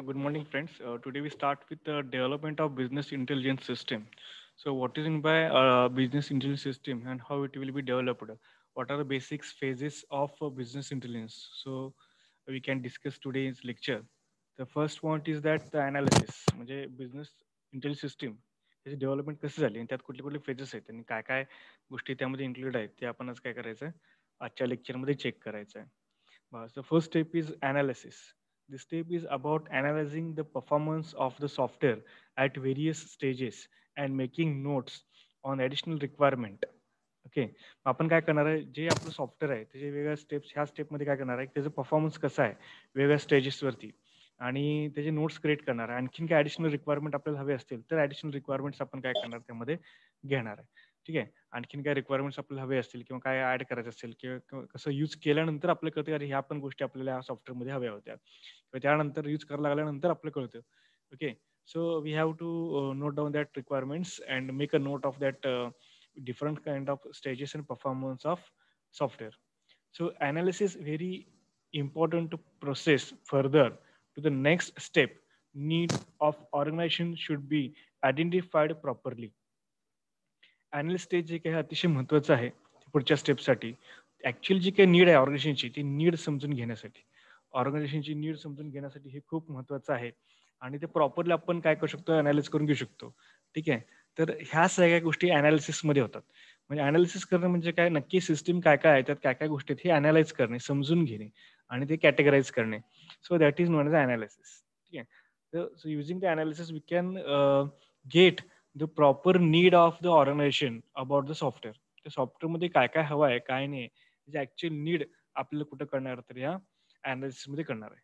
Good morning, friends. Today we start with the development of business intelligence system. So, what is in by business intelligence system and how it will be developed? What are the basic phases of business intelligence? So, we can discuss today's lecture. The first point is that the analysis, म्हणजे business intelligence system त्याची development कशी झाली आणि त्यात कुठले कुठले phases आहेत आणि काय काय गोष्टी त्यामध्ये इन्क्लूड आहेत ते आपण आज काय करायचं आहे आजच्या लेक्चरमध्ये चेक करायचं आहे. The first step is analysis. This step is about analyzing the performance of the software at various stages and making notes on additional requirement. Okay. आपण काय करणार आहे, जे आपलं सॉफ्टवेअर आहे त्याचे वेगवेगळ्या स्टेप्स, ह्या स्टेपमध्ये काय करणार आहे, त्याचं परफॉर्मन्स कसं आहे वेगवेगळ्या स्टेजेसवरती आणि त्याचे नोट्स क्रिएट करणार आहे. आणखीन काय ॲडिशनल रिक्वायरमेंट आपल्याला हवे असतील तर ॲडिशनल रिक्वायरमेंट्स आपण काय करणार त्यामध्ये घेणार आहे. ठीक आहे. आणखीन काय रिक्वायरमेंट्स आपल्याला हवे असतील किंवा काय ऍड करायचं असेल किंवा किंवा कसं यूज केल्यानंतर आपल्याला कळतं अरे ह्या पण गोष्टी आपल्याला या सॉफ्टवेअरमध्ये हव्या होत्या किंवा त्यानंतर यूज करायला लागल्यानंतर आपल्याला कळतं. Okay. So we have to note down that requirements and make a note of that different kind of stages and performance of software. So analysis very important to process further to the next step. Need of organization should be identified properly. Analyst stage जे काही अतिशय महत्त्वाचं आहे पुढच्या स्टेपसाठी. Actually जी काही need आहे ऑर्गनायझेशनची ती need समजून घेण्यासाठी, ऑर्गनायझेशनची नीड समजून घेण्यासाठी हे खूप महत्त्वाचं आहे आणि ते प्रॉपरली आपण काय करू शकतो अनालिस करून घेऊ शकतो. ठीक आहे. तर ह्या सगळ्या गोष्टी अनालिसिसमध्ये होतात. म्हणजे अनालिसिस करणं म्हणजे काय, नक्की सिस्टीम काय काय आहे, त्यात काय काय गोष्टी आहेत हे अनालाइज करणे, समजून घेणे आणि ते कॅटेगराईज करणे. So that is known as analysis. ठीक आहे. So using the analysis we can get the proper need of the organisation about the software. त्या सॉफ्टवेअरमध्ये काय काय हवं आहे काय नाही त्याची ऍक्च्युअल नीड आपल्याला कुठं करणार तर या अनालिसिसमध्ये करणार आहे.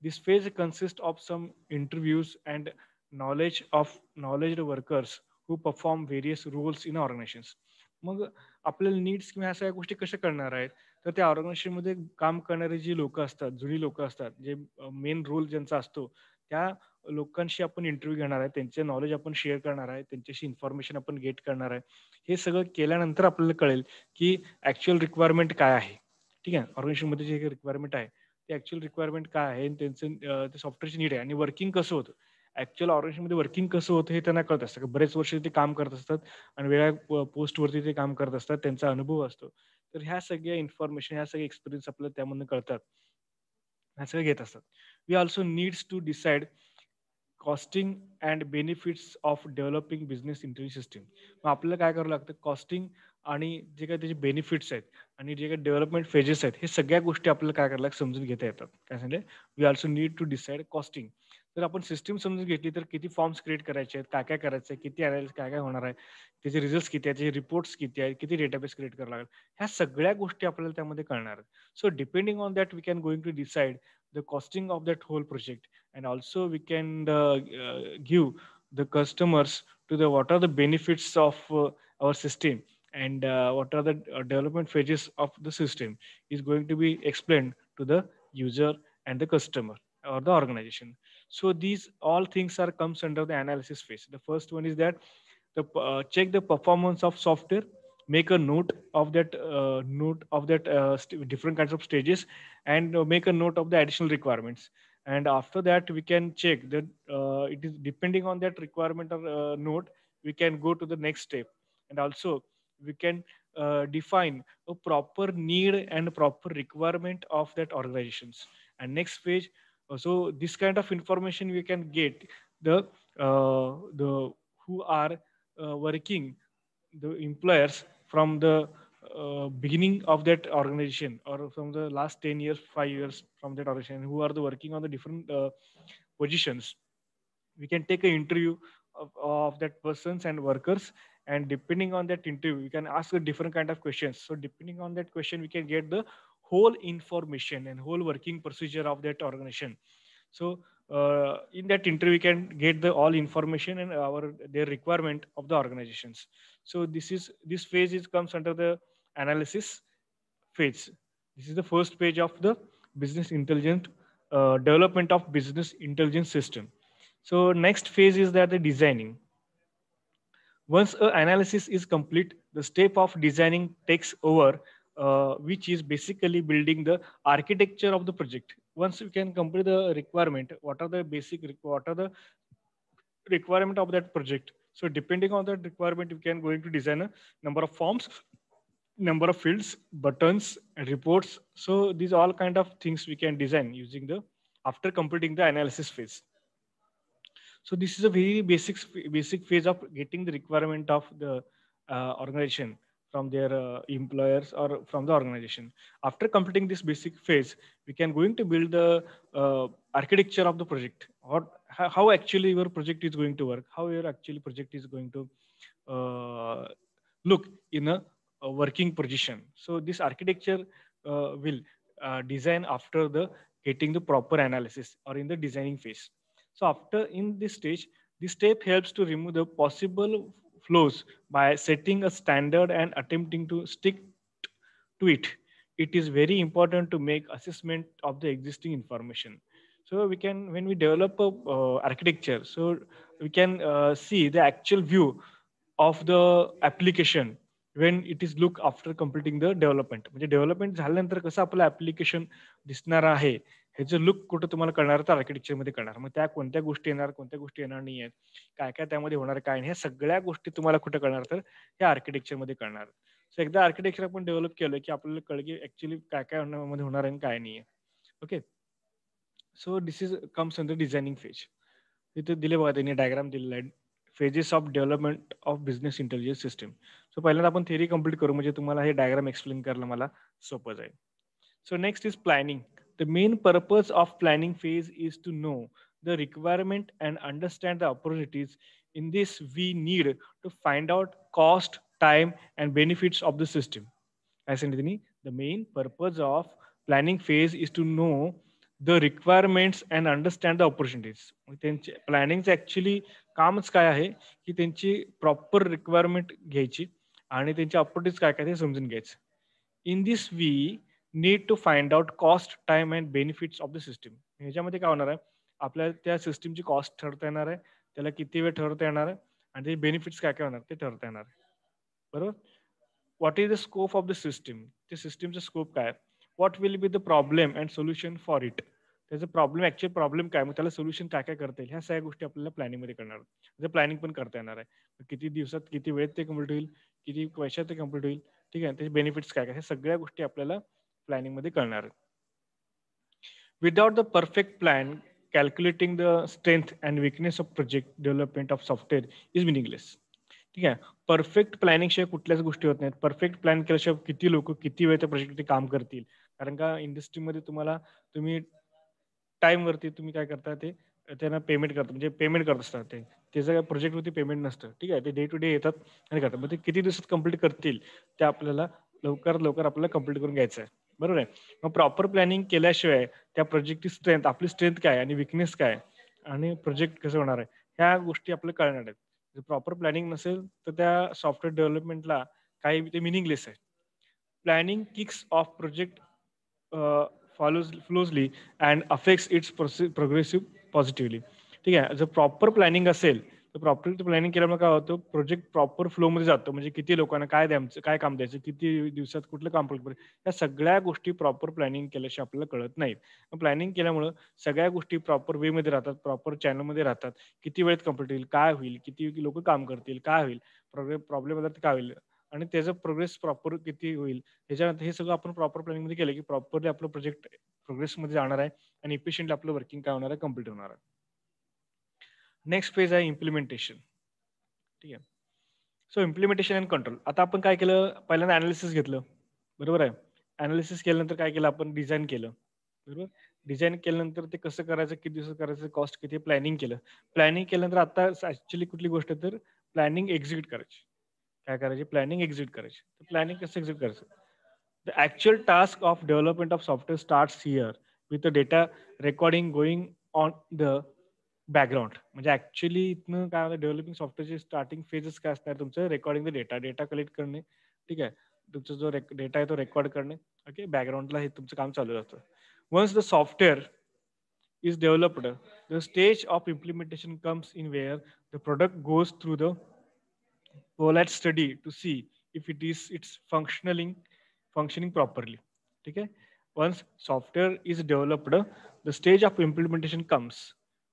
This phase consist of some interviews and knowledge workers who perform various roles in organisations. मग आपल्याला नीड्स किंवा ह्या सगळ्या गोष्टी कशा करणार आहेत तर त्या ऑर्गनायझेशनमध्ये काम करणारे जी लोक असतात, जुनी लोक असतात, जे मेन रोल ज्यांचा असतो त्या लोकांशी आपण इंटरव्ह्यू घेणार आहे, त्यांचे नॉलेज आपण शेअर करणार आहे, त्यांच्याशी इन्फॉर्मेशन आपण गेट करणार आहे. हे सगळं केल्यानंतर आपल्याला कळेल की ॲक्च्युअल रिक्वायरमेंट काय आहे. ठीक आहे. ऑर्गनायझेशनमध्ये जे रिक्वायरमेंट आहे ते ॲक्च्युअल रिक्वायरमेंट काय आहे आणि त्यांचं ते सॉफ्टवेअरची नीड आहे आणि वर्किंग कसं होतं. ॲक्च्युअल ऑर्गनायझेशनमध्ये वर्किंग कसं होतं हे त्यांना कळत असतं. बरेच वर्ष ते काम करत असतात आणि वेगळ्या पोस्टवरती ते काम करत असतात. त्यांचा अनुभव असतो. तर ह्या सगळ्या इन्फॉर्मेशन, ह्या सगळ्या एक्सपिरियन्स आपल्याला त्यामधून कळतात. ह्या सगळ्या घेत असतात. We also needs to decide costing and benefits of developing business intelligence system. मग आपल्याला काय करावं लागतं, कॉस्टिंग आणि जे काही त्याचे बेनिफिट्स आहेत आणि जे काही डेव्हलपमेंट फेजेस आहेत, हे सगळ्या गोष्टी आपल्याला काय करायला समजून घेता येतात. काय सांगितले, we also need to decide costing. जर आपण सिस्टीम समजून घेतली तर किती फॉर्म्स क्रिएट करायचे आहेत, काय काय करायचं आहे, किती अनालिसिस काय काय होणार आहे, त्याचे रिझल्ट्स किती आहेत, त्याचे रिपोर्ट्स किती आहेत, किती डेटाबेस क्रिएट करावं लागेल, ह्या सगळ्या गोष्टी आपल्याला त्यामध्ये कळणार आहेत. So depending on that we can going to decide the costing of that whole project. And also we can give the customers to the what are the benefits of our system and what are the development phases of the system is going to be explained to the user and the customer or the organization. So these all things are comes under the analysis phase. The first one is that check the performance of software, make a note of that different kinds of stages, and make a note of the additional requirements. And after that we can check that it is depending on that requirement or note, we can go to the next step. And also we can define a proper need and proper requirement of that organizations. And next page, so this kind of information we can get the who are working, the employers from the beginning of that organization or from the last 10 years 5 years from that organization, who are the working on the different positions. We can take an interview of that persons and workers, and depending on that interview we can ask a different kind of questions. So depending on that question we can get the whole information and whole working procedure of that organization. So in that interview we can get the all information and their requirement of the organizations. So this phase is comes under the analysis phase. This is the first page of the business intelligence development of business intelligence system. So next phase is that the designing. Once a analysis is complete, the step of designing takes over, which is basically building the architecture of the project. once we can complete the requirement, what are the requirement of that project. So depending on that requirement, we can going to design a number of forms, number of fields, buttons, and reports. So these all kind of things we can design using the after completing the analysis phase. So this is a very basic phase of getting the requirement of the organization from their employers or from the organization. After completing this basic phase, we can going to build the architecture of the project, or how actually your project is going to work, how your actually project is going to uh, look in a working position. So this architecture will design after the getting the proper analysis or in the designing phase. So after in this stage, this step helps to remove the possible flaws by setting a standard and attempting to stick to it. It is very important to make assessment of the existing information. So we can, when we develop a architecture, so we can see the actual view of the application when it is look after completing the development. म्हणजे development झाल्यानंतर कसं आपलं application दिसणार आहे ह्याचं look कुठं तुम्हाला कळणार तर आर्किटेक्चर मध्ये कळणार. मग त्या कोणत्या गोष्टी येणार, कोणत्या गोष्टी येणार नाही आहेत, काय काय त्यामध्ये होणार, काय नाही, ह्या सगळ्या गोष्टी तुम्हाला कुठं कळणार तर या आर्किटेक्चर मध्ये कळणार. सो एकदा आर्किटेक्चर आपण डेव्हलप केलं की आपल्याला कळलं की ऍक्च्युली काय काय मध्ये होणार आहे आणि काय नाही आहे. Okay, so this is comes in the designing phase. इथे दिले बघा त्यांनी डायग्राम दिलेला आहे, phases of development of business intelligence system. So पहिल्यांदा आपण थेरी कंप्लीट करू म्हणजे तुम्हाला हे डायग्राम एक्सप्लेन करायला मला सोपं जाईल. So next is planning. The main purpose of planning phase is to know the requirement and understand the opportunities. In this, we need to find out cost, time, and benefits of the system. As in the main purpose of planning phase is to know the requirements and understand the opportunities. त्यांचे प्लॅनिंगचं actually कामच काय आहे की त्यांची proper requirement घ्यायची आणि त्यांची opportunities काय काय ते समजून घ्यायचं. In this we need to find out cost, time and benefits of the system. ह्याच्यामध्ये काय होणार आहे, आपल्याला त्या सिस्टीमची कॉस्ट ठरवता येणार आहे, त्याला किती वेळ ठरवता येणार आहे आणि त्याचे बेनिफिट्स काय काय होणार ते ठरवता येणार आहे. बरोबर. What is the scope of the system, ते सिस्टीमचा स्कोप काय, what will be the problem and solution for it, त्याचं प्रॉब्लेम ऍक्च्युअल प्रॉब्लेम काय, मग त्याला सोल्युशन काय काय करता येईल, ह्या सगळ्या गोष्टी आपल्याला प्लॅनिंग मध्ये करणार. त्याचं प्लॅनिंग पण करता येणार आहे, किती दिवसात किती वेळेत ते कम्प्लीट होईल, किती पैशात ते कम्प्लीट होईल, ठीक आहे, त्याचे बेनिफिट्स काय काय, हे सगळ्या गोष्टी आपल्याला प्लॅनिंग मध्ये करणार आहेत. Without the perfect plan, calculating the strength and weakness of project development of software is meaningless. ठीक आहे, परफेक्ट प्लॅनिंग शिवाय कुठल्याच गोष्टी होत नाहीत. परफेक्ट प्लॅन केल्याशिवाय किती लोक किती वेळ त्या प्रोजेक्टवरती काम करतील, कारण का इंडस्ट्रीमध्ये तुम्ही टाइम वरती तुम्ही काय करता ते त्यांना पेमेंट करता, म्हणजे पेमेंट करत असतात ते, त्याचं प्रोजेक्टवरती पेमेंट नसतं. ठीक आहे, ते डे टू डे येतात आणि करतात, मग ते किती दिवसात कंप्लीट करतील ते आपल्याला लवकरात लवकर आपल्याला कंप्लीट करून घ्यायचं आहे. बरोबर आहे. मग प्रॉपर प्लॅनिंग केल्याशिवाय त्या प्रोजेक्टची स्ट्रेंथ, आपली स्ट्रेंथ काय आणि विकनेस काय आणि प्रोजेक्ट कसं होणार आहे ह्या गोष्टी आपल्याला कळणार आहेत. जर प्रॉपर प्लॅनिंग नसेल तर त्या सॉफ्टवेअर डेव्हलपमेंटला काही ते मिनिंगलेस आहे. Planning kicks of project follows closely and affects its progressive positively. ठीक आहे, जर प्रॉपर प्लॅनिंग असेल तर प्रॉपर प्लॅनिंग केल्यामुळे काय होतं, प्रोजेक्ट प्रॉपर फ्लो मध्ये जातो. म्हणजे किती लोकांना काय द्यायचं, काय काम द्यायचं, किती दिवसात कुठलं काम पूर्ण, या सगळ्या गोष्टी प्रॉपर प्लॅनिंग केल्याशिवाय आपल्याला कळत नाहीत. प्लॅनिंग केल्यामुळे सगळ्या गोष्टी प्रॉपर वे मध्ये राहतात, प्रॉपर चॅनल मध्ये राहतात. किती वेळेत कम्प्लीट होईल, काय होईल, किती लोक काम करतील, काय होईल, प्रॉब्लेम आला तर काय होईल आणि त्याचा प्रोग्रेस प्रॉपर किती होईल, ह्याच्यानंतर हे सगळं आपण प्रॉपर प्लॅनिंग मध्ये केलं की प्रॉपरली आपलं प्रोजेक्ट प्रोग्रेस मध्ये जाणार आहे आणि इफिशियंटली आपलं वर्किंग काय होणार आहे, कम्प्लीट होणार आहे. नेक्स्ट फेज आहे इम्प्लिमेंटेशन. ठीक आहे, सो इम्प्लिमेंटेशन अँड कंट्रोल. आता आपण काय केलं, पहिल्यांदा अनालिसिस घेतलं. बरोबर आहे. अनालिसिस केल्यानंतर काय केलं, आपण डिझाईन केलं. बरोबर. डिझाईन केल्यानंतर ते कसं करायचं, किती दिवसात करायचं, कॉस्ट किती, प्लॅनिंग केलं. प्लॅनिंग केल्यानंतर आता ऍक्च्युली कुठली गोष्ट तर प्लॅनिंग एक्झिक्यूट करायची. काय करायची, प्लॅनिंग एक्झिक्यूट करायची. प्लॅनिंग कसं एक्झिक्यूट करायचं, the actual task of development of software starts here with the data recording going on the background. म्हणजे ऍक्च्युली इथनं काय होतं, डेव्हलपिंग सॉफ्टवेअरचे स्टार्टिंग फेजेस काय असणार, तुमचं recording the data, data collect करणे. ठीक आहे, तुमचा जो डेटा आहे तो रेकॉर्ड करणे. ओके, बॅकग्राऊंडला हे तुमचं काम चालू राहतं. Once the software is developed, the stage of implementation comes in where the product goes through the OLAD study to see if it is it's functioning properly. ठीक आहे, Once software is developed, the stage of implementation comes.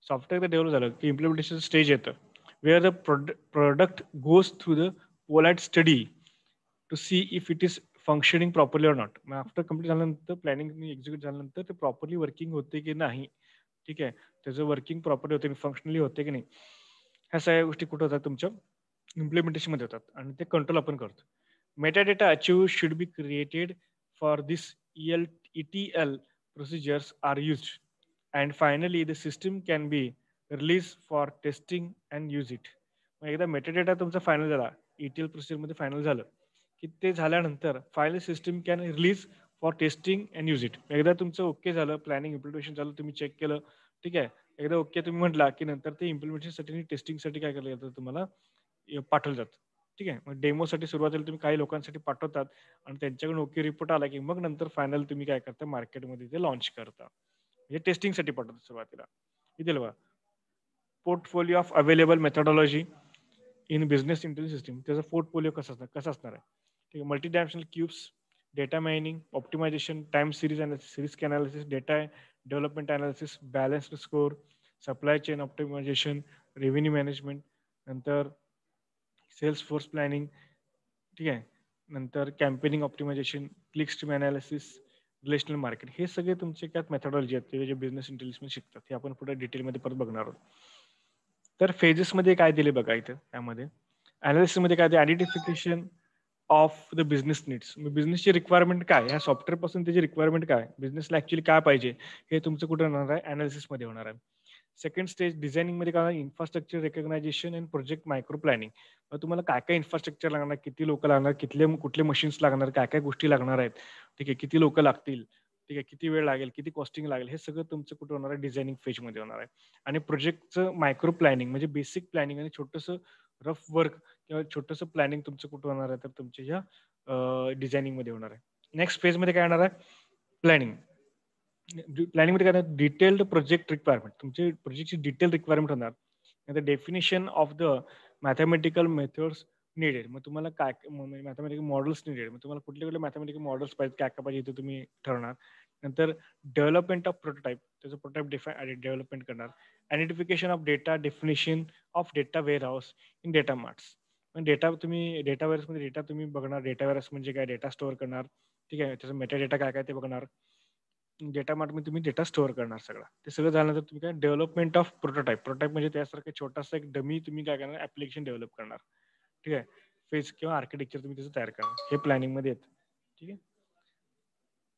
Software एकदा develop झालं की implementation stage येतं, where the product goes through the polite study to see if it is functioning properly or not. मग after complete झाल्यानंतर planning execute झाल्यानंतर ते properly working होते की नाही, ठीक आहे, त्याचं वर्किंग प्रॉपरली होते, फंक्शनली होते की नाही, ह्या सगळ्या गोष्टी कुठं होतात तुमच्या इम्प्लिमेंटेशन मध्ये होतात आणि ते कंट्रोल आपण करतो. Metadata achieved should be created for this ETL procedures are used. And finally, the system can be released for testing and use it. मग एकदा मेटाडेटा तुमचा फायनल झाला, ETL प्रोसिजर मध्ये फायनल झालं की ते झाल्यानंतर final system can release for testing and use it. एकदा तुमचं ओके झालं, प्लॅनिंग इम्प्लिमेंटेशन झालं, तुम्ही चेक केलं, ठीक आहे, एकदा ओके तुम्ही म्हटला की नंतर ते इम्प्लिमेंटेशनसाठी आणि टेस्टिंगसाठी काय केलं जातं, तुम्हाला पाठवलं जातं. ठीक आहे, मग डेमोसाठी सुरुवातीला तुम्ही काही लोकांसाठी पाठवतात आणि त्यांच्याकडून ओके रिपोर्ट आला की मग नंतर फायनल तुम्ही काय करता, मार्केटमध्ये ते लॉन्च करता, म्हणजे टेस्टिंगसाठी पाठवतात सुरुवातीला. इथे बघा, portfolio of available methodology in business intelligence system. त्याचा पोर्टफोलिओ कसा असणार आहे, ठीक आहे, multi dimensional cubes, data mining, optimisation, time series analysis, risk analysis, data development analysis, balanced score, supply chain optimisation, revenue management, नंतर सेल्स फोर्स प्लॅनिंग, ठीक आहे, नंतर campaigning optimisation, click stream analysis, relational market, हे सगळे तुमचे काय मेथॉडॉलॉजी आहेत ते जे बिझनेस इंटेलिजन्स शिकतात, हे आपण पुढे डिटेलमध्ये परत बघणार आहोत. तर फेजेसमध्ये काय दिले बघा इथं त्यामध्ये, अनालिसिसमध्ये काय ते identification of the business needs, बिझनेसची रिक्वायरमेंट काय, ह्या सॉफ्टवेअर पासून त्याची रिक्वायरमेंट काय, बिझनेसला ऍक्च्युअली काय पाहिजे, हे तुमचं कुठं होणार आहे, अनालिसिसमध्ये होणार आहे. सेकंड स्टेज डिझायनिंग मध्ये काय, infrastructure recognisation and project micro planning. तुम्हाला काय काय इन्फ्रास्ट्रक्चर लागणार, किती लोक लागणार, कुठले मशीन्स लागणार, काय काय गोष्टी लागणार आहेत, ठीक आहे, किती लोक लागतील, ठीक आहे, किती वेळ लागेल, किती कॉस्टिंग लागेल, हे सगळं तुमचं कुठं होणार आहे, डिझायनिंग फेजमध्ये होणार आहे. आणि प्रोजेक्टचं मायक्रो प्लॅनिंग म्हणजे बेसिक प्लॅनिंग आणि छोटंसं रफ वर्क किंवा छोटंसं प्लॅनिंग तुमचं कुठं होणार आहे, तर तुमच्या ह्या डिझायनिंग मध्ये होणार आहे. नेक्स्ट फेजमध्ये काय होणार आहे, प्लॅनिंग. प्लॅनिंग मध्ये काय डिटेल्ड प्रोजेक्ट रिक्वायरमेंट, तुमचे प्रोजेक्टची डिटेल रिक्वायरमेंट होणार. The definition of the mathematical methods needed, मग तुम्हाला काय मॅथमॅटिकल मॉडेल्स निडेड, मग तुम्हाला कुठले कुठले मॅथमॅटिकल मॉडेल्स पाहिजे, काय काय पाहिजे ते तुम्ही ठरवणार. नंतर डेव्हलपमेंट ऑफ प्रोटोटाईप, त्याचं प्रोटोटाईप डेव्हलपमेंट करणार. Identification of data, definition of data warehouse in data marts, data तुम्ही डेटा वेअर्समध्ये डेटा तुम्ही बघणार, डेटा वेअर्स म्हणजे काय, डेटा स्टोअर करणार, ठीक आहे, त्याचं मेटा डेटा काय काय ते बघणार. डेटा मार्टमध्ये तुम्ही डेटा स्टोअर करणार सगळा, ते सगळं झाल्यानंतर तुम्ही काय डेव्हलपमेंट ऑफ प्रोटोटाईप, प्रोटोटाईप म्हणजे त्यासारखं छोटासा एक डमी तुम्ही काय करणार, ऍप्लिकेशन डेव्हलप करणार, ठीक आहे, फेज किंवा आर्किटेक्चर तुम्ही त्याचं तयार करणार, हे प्लॅनिंग मध्ये येतं. ठीक आहे,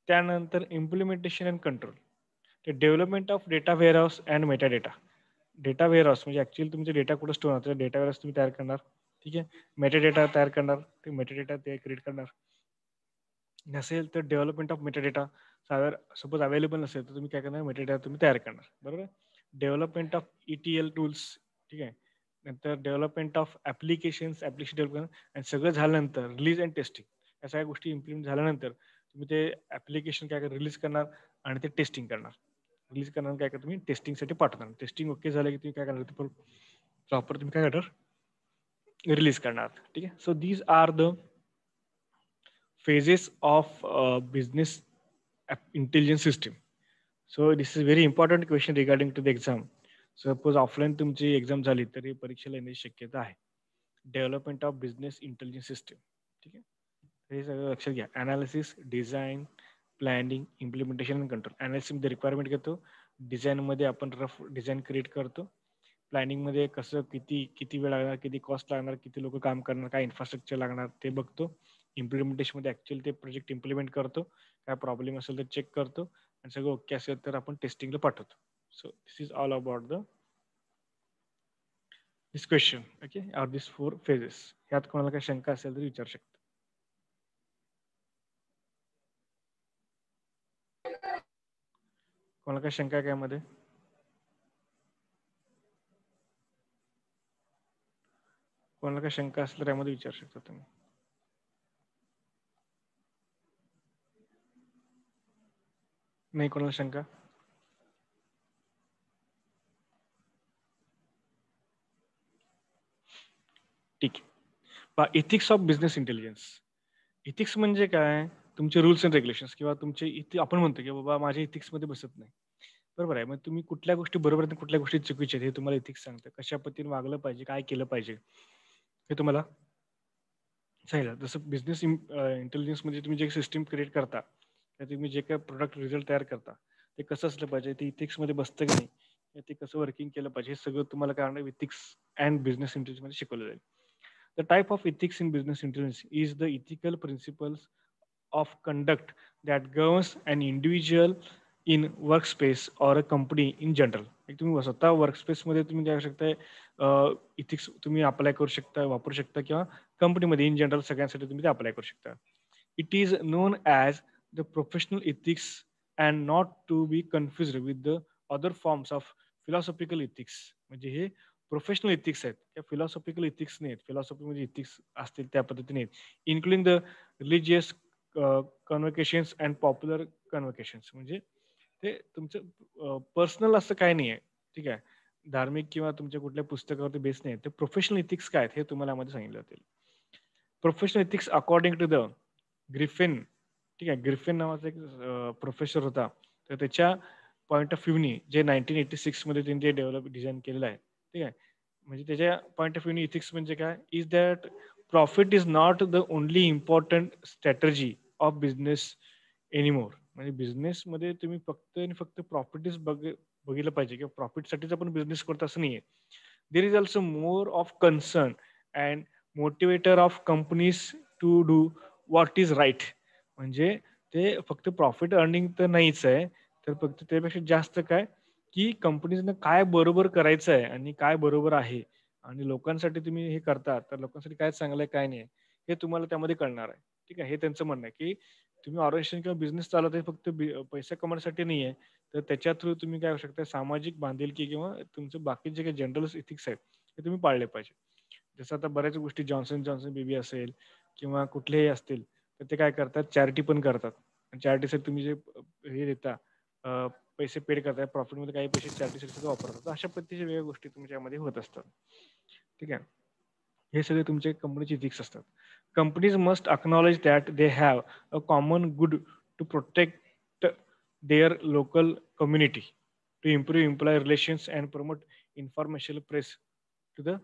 त्यानंतर इम्प्लिमेंटेशन अँड कंट्रोल, ते development of data warehouse and Meta data. Data warehouse म्हणजे ऍक्च्युअली तुमचे डेटा कुठं स्टोअर होतं, डेटा वेअरहाऊस तुम्ही तयार करणार, ठीक आहे, मेटा डेटा तयार करणार, ते मेटा डेटा ते क्रिएट करणार. नसेल तर development of metadata, suppose available नसेल तर तुम्ही काय करणार, मेटाडेटा तुम्ही तयार करणार, बरोबर. डेव्हलपमेंट ऑफ ETL टूल्स, ठीक आहे, नंतर डेव्हलपमेंट ऑफ ऍप्लिकेशन डेव्हलप करणार. आणि सगळं झाल्यानंतर रिलीज अँड टेस्टिंग, या सगळ्या गोष्टी इम्प्लिमेंट झाल्यानंतर तुम्ही ते ऍप्लिकेशन काय रिलीज करणार आणि ते टेस्टिंग करणार. रिलीज करणार काय तुम्ही टेस्टिंगसाठी पाठवणार, टेस्टिंग ओके झालं की तुम्ही काय करणार, प्रॉपर तुम्ही काय करणार, रिलीज करणार. ठीक आहे, so these are the phases of business intelligence system. So this is very important question regarding to the exam. Suppose offline तुमची एक्झाम झाली तरी परीक्षेला येण्याची शक्यता आहे. Development of business intelligence system, ठीक आहे, हे सगळं लक्षात घ्या. अनालिसिस, डिझाईन, प्लॅनिंग, इम्प्लिमेंटेशन आणि कंट्रोल. अनालिसिस मध्ये रिक्वायरमेंट घेतो, डिझाईन मध्ये आपण रफ डिझाईन क्रिएट करतो, प्लॅनिंग मध्ये कसं किती किती वेळ लागणार, किती कॉस्ट लागणार, किती लोक काम करणार, काय इन्फ्रास्ट्रक्चर लागणार ते बघतो. इम्प्लिमेंटेशन मध्ये ऍक्च्युअली ते प्रोजेक्ट इम्प्लिमेंट करतो, काय प्रॉब्लेम असेल तर चेक करतो, आणि सगळं ओके असेल तर आपण टेस्टिंगला पाठवतो. So this is all about the this question, okay, are this 4 phases. यात कोणाला काही शंका असेल तर विचारू शकता. कोणाला काही शंका आहे यामध्ये? कोणाला काही शंका असेल तर यामध्ये विचारू शकता तुम्ही. नाही कोणाला शंका? ठीक आहे. Ethics of business intelligence. Ethics म्हणजे काय, तुमचे रूल्स अँड रेग्युलेशन्स किंवा तुमचे आपण म्हणतो की बाबा माझ्या इथिक्समध्ये बसत नाही. बरोबर आहे. मग तुम्ही कुठल्या गोष्टी बरोबर आहेत आणि कुठल्या गोष्टी चुकीच्या आहेत हे तुम्हाला इथिक्स सांगतं. कशा पद्धतीने वागलं पाहिजे, काय केलं पाहिजे हे तुम्हाला सांगितलं. जसं बिझनेस इंटेलिजन्समध्ये तुम्ही जे सिस्टम क्रिएट करता, तर तुम्ही जे काही प्रॉडक्ट रिझल्ट तयार करता, ते कसं असलं पाहिजे, ते इथिक्समध्ये बसतं की नाही, ते कसं वर्किंग केलं पाहिजे, हे सगळं तुम्हाला काय होणार इथिक्स अँड बिझनेस इंटेलिजन्समध्ये शिकवलं जाईल. The type of ethics in business intelligence is the ethical principles of conduct that governs an individual in workspace or a company in general. एक तुम्ही स्वतः वर्कस्पेसमध्ये तुम्ही काय करू शकता इथिक्स तुम्ही अप्लाय करू शकता, वापरू शकता किंवा कंपनीमध्ये इन जनरल सगळ्यांसाठी तुम्ही ते अप्लाय करू शकता. It is known as the professional ethics and not to be confused with the other forms of philosophical ethics. म्हणजे हे प्रोफेशनल इथिक्स आहेत त्या फिलॉसॉफिकल इथिक्स नाहीत. फिलॉसॉफी म्हणजे इथिक्स असतील त्या पद्धतीने including the religious convocations and popular convocations. म्हणजे ते तुमचं पर्सनल असं काही नाही आहे. ठीक आहे. धार्मिक किंवा तुमच्या कुठल्या पुस्तकावरती बेस नाही. ते प्रोफेशनल इथिक्स काय आहेत हे तुम्हाला यामध्ये सांगितलं जातील. Professional ethics according to the Griffin. ठीक आहे. ग्रिफिन नावाचा एक प्रोफेसर होता. तर त्याच्या पॉइंट ऑफ व्ह्यूनी जे 1986 मध्ये त्यांनी जे डिझाईन केलेलं आहे. ठीक आहे. म्हणजे त्याच्या पॉइंट ऑफ व्ह्यूनी इथिक्स म्हणजे काय? Is that profit is not the only important strategy of business anymore. म्हणजे बिझनेसमध्ये तुम्ही फक्त आणि फक्त प्रॉफिटच बघितलं पाहिजे किंवा प्रॉफिटसाठीच आपण बिझनेस करतो असं नाहीये. There is also more of concern and motivator of companies to do what is right. म्हणजे ते फक्त प्रॉफिट अर्निंग तर नाहीच आहे, तर फक्त त्यापेक्षा जास्त काय, की कंपनीजनं काय बरोबर करायचं आहे आणि काय बरोबर आहे आणि लोकांसाठी तुम्ही हे करता, तर लोकांसाठी काय चांगलं आहे, काय नाही आहे, हे तुम्हाला त्यामध्ये कळणार आहे. ठीक आहे. हे त्यांचं म्हणणं आहे, की तुम्ही ऑर्गनायझेशन किंवा बिझनेस चालवत आहे फक्त पैसे कमवण्यासाठी नाही आहे. तर त्याच्या थ्रू तुम्ही काय करू शकता, सामाजिक बांधिलकी किंवा तुमचे बाकी जे काही जनरल इथिक्स आहेत, ते तुम्ही पाळले पाहिजे. जसं आता बऱ्याच गोष्टी जॉन्सन जॉन्सन बेबी असेल किंवा कुठलेही असतील, तर ते काय करतात, चॅरिटी पण करतात. चॅरिटीसाठी तुम्ही जे हे देता, अ, पैसे पेड करताय, प्रॉफिटमध्ये काही पैसे चॅरिटीसाठी सुद्धा वापरतात. तर अशा पद्धतीच्या वेगळ्या गोष्टी तुमच्यामध्ये होत असतात. ठीक आहे. हे सगळे तुमचे कंपनीचे इथिक्स असतात. Companies must acknowledge that they have a common good to protect their local community, to improve employ relations and promote information press to the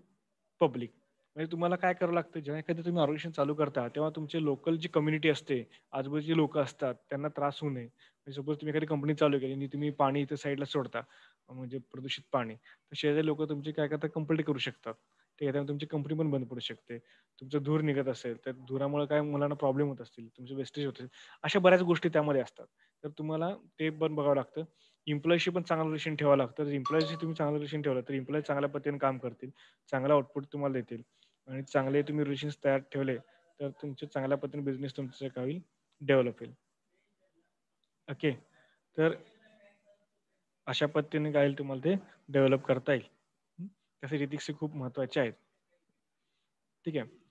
public. म्हणजे तुम्हाला काय करावं लागतं, जेव्हा एखादी तुम्ही ऑर्गनायझेशन चालू करता, तेव्हा तुमचे लोकल जी कम्युनिटी असते, आजूबाजूची लोकं असतात, त्यांना त्रास होऊ नये. म्हणजे सपोज तुम्ही एखादी कंपनी चालू केली आणि तुम्ही पाणी इथं साईडला सोडता, म्हणजे प्रदूषित पाणी, तर शेजारी लोकं तुमची काय करतात, कंप्लेंट करू शकतात. ठीक आहे. त्यामुळे तुमची कंपनी पण बंद पडू शकते. तुमचं धूर निघत असेल, तर धुरामुळे काय मुलांना प्रॉब्लेम होत असतील, तुमचे वेस्टेज होते. अशा बऱ्याच गोष्टी त्यामध्ये असतात. तर तुम्हाला ते पण बघावं लागतं. एम्प्लॉयशी पण चांगलं रिलेशन ठेवावं लागतं. जर एम्प्लॉयशी तुम्ही चांगलं रिलेशन ठेवलं, तर एम्प्लॉय चांगल्या पद्धतीने काम करतील, चांगला आउटपुट तुम्हाला देतील आणि चांगले तुम्ही रिलेशन्स तयार ठेवले, तर तुमचे चांगल्या पद्धतीने बिझनेस तुमचं काय होईल, डेव्हलप होईल. ओके. तर अशा पद्धतीने काय होईल, तुम्हाला ते डेव्हलप करता येईल. तसे एथिक्स खूप महत्त्वाचे आहेत. ठीक आहे.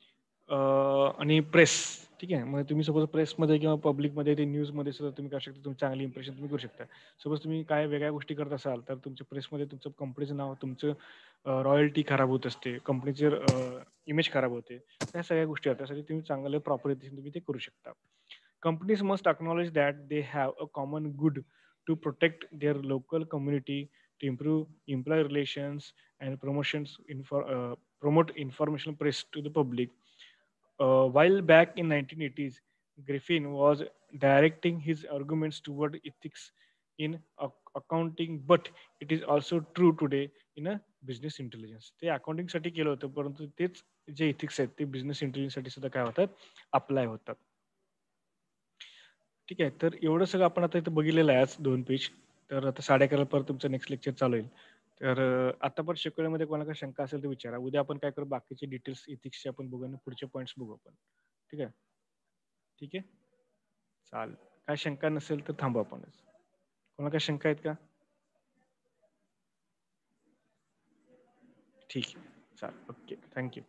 आणि प्रेस. ठीक आहे. मग तुम्ही सपोज प्रेसमध्ये किंवा पब्लिकमध्ये ते न्यूजमध्ये सुद्धा तुम्ही करू शकता. तुम्ही चांगली इम्प्रेशन तुम्ही करू शकता. सपोज तुम्ही काय वेगळ्या गोष्टी करत असाल, तर तुमच्या प्रेसमध्ये तुमचं कंपनीचं नाव, तुमचं रॉयल्टी खराब होत असते, कंपनीचे इमेज खराब होते. त्या सगळ्या गोष्टी आहेत. त्यासाठी तुम्ही चांगलं प्रॉपर रीतीने तुम्ही ते करू शकता. Companies must acknowledge that they have a common good to protect their local community, to improve employee relations and promote informational press to the public. While back in 1980s, Griffin was directing his arguments toward ethics in accounting, but it is also true today in a business intelligence. ते accounting साठी केलं होतं, परंतु तेच जे ethics आहेत ते business intelligence साठी सुद्धा काय होतात, अप्लाय होतात. ठीक आहे. तर एवढं सगळं आपण आता इथं बघितलेलं आहे आज 2 पेज. तर आता 11:30 परत तुमचं नेक्स्ट लेक्चर चालू होईल. तर आता पण शिकवण्यामध्ये कोणाला काही शंका असेल तर विचारा. उद्या आपण काय करू, बाकीचे डिटेल्स इथिक्सचे आपण बघू आणि पुढचे पॉईंट्स बघू आपण. ठीक आहे. ठीक आहे. चालेल. काय शंका नसेल तर थांबू आपणच. कोणाला काही शंका आहेत का? ठीक आहे. चालेल. ओके. Thank you.